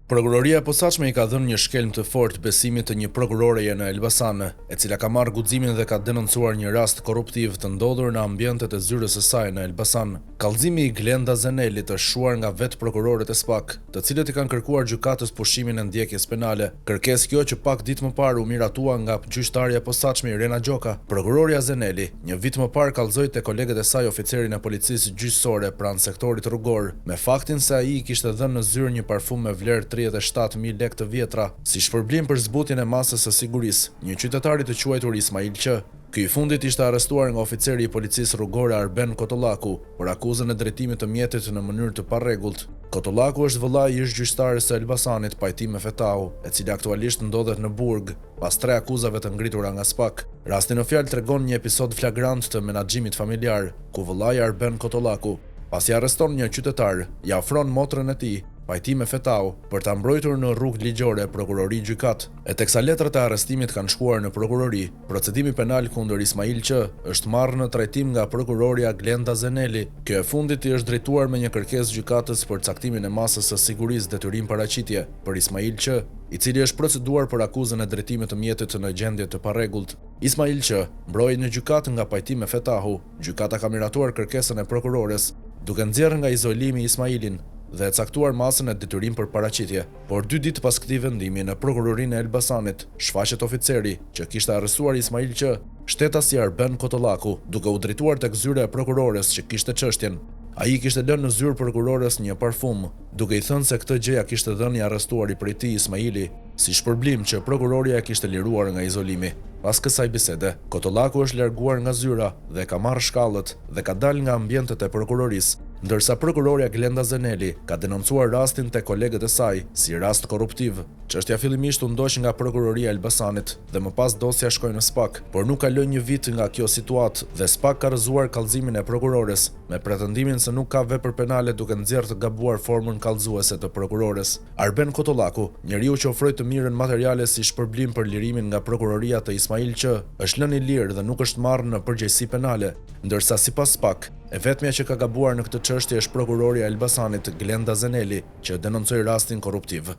Prokuroria e posaçme i ka dhënë një shkelm të fortë besimit të një prokuroreje në Elbasan, e cila ka marrë guximin dhe ka denoncuar një rast korruptiv të ndodhur në ambientet e zyrës së saj në Elbasan. Kallëzimi i Glenda Zenelit është shuar nga vetë prokurorët e SPAK, të cilët i kanë kërkuar gjykatës pushimin e ndjekjes penale. Kërkesë kjo që pak ditë më parë u miratua nga gjyqtarja e posaçme Irena Gjoka. Prokuroria Zeneli, një vit më parë kallëzoi te kolegët e saj oficerin e policisë gjyqësore pranë sektorit rrugor, me faktin se ai i kishte dhënë në zyrë një parfum me vlerë 37.000 lekë të vjetra, si shpërblim për zbutjen e masës së sigurisë, një qytetar i të quajtur Ismail Q. Ky i fundit ishte arrestuar nga oficeri i policisë rrugore Arben Kotollaku për akuzën e drejtimit të mjetit në mënyrë të parregullt. Kotollaku është vëllai i ish-gjyqtares së Elbasanit Pajtime Fetau, e cila aktualisht ndodhet në burg, pas 3 akuzave të ngritura nga SPAK. Rasti në fjalë tregon një episod flagrant të menaxhimit familjar, ku vëllai Arben Kotollaku, pasi arreston një qytetar, ja ofron motrën e tij, Pajtime Fetau, për ta mbrojtur në rrugë ligjore prokurori gjykat. E teksa letrat e arrestimit kanë shkuar në prokurori, procedimi penal kundër Ismail Q është marrë në trajtim nga prokuroria Glenda Zeneli. Kjo e fundit i është drejtuar me një kërkesë gjykatës për caktimin e masës së sigurisë detyrim paraqitje për Ismail Q, i cili është proceduar për akuzën e drejtimit të mjetit në gjendje të parregullt. Ismail Q mbrojë në gjykatë nga Pajtime Fetahu. Gjykata ka miratuar kërkesën e prokurores, duke nxjerrë nga izolimi Ismailin dhe e caktuar masën e detyrim për paraqitje. Por 2 ditë pas këtij vendimi në prokurorinë e Elbasanit, shfaqet oficeri që kishte arrestuar Ismail Q, shtetasi Arben Kotollaku, duke u drejtuar tek zyra e prokurores që kishte çështjen. Ai kishte lënë në zyrë prokurores një parfum, duke i thënë se këtë gjë ja kishte dhënë i arrestuari prej tij Ismaili, si shpërblim që prokuroria e kishte liruar nga izolimi. Pas kësaj bisede, Kotollaku është larguar nga zyra dhe ka marrë shkallët dhe ka dalë nga ambientet e prokurorisë, ndërsa prokuroria Glenda Zeneli ka denoncuar rastin te kolegët e saj si rast korruptiv. Çështja fillimisht u ndoq nga prokuroria e Elbasanit dhe më pas dosja shkoi në SPAK, por nuk kaloi një vit nga kjo situatë dhe SPAK ka rrëzuar kallëzimin e prokurores me pretendimin se nuk ka vepër penale duke nxjerrë të gabuar formën kallëzuese të prokurores. Arben Kotollaku, njeriu që ofroi të mirën materiale si shpërblim për lirimin nga prokuroria të Ismail Q, është lënë i lirë dhe nuk është marrë në përgjegjësi penale, ndërsa sipas SPAK, e vetmja që ka gabuar në këtë çështje është prokuroria e Elbasanit Glenda Zeneli, që denoncoi rastin korruptiv.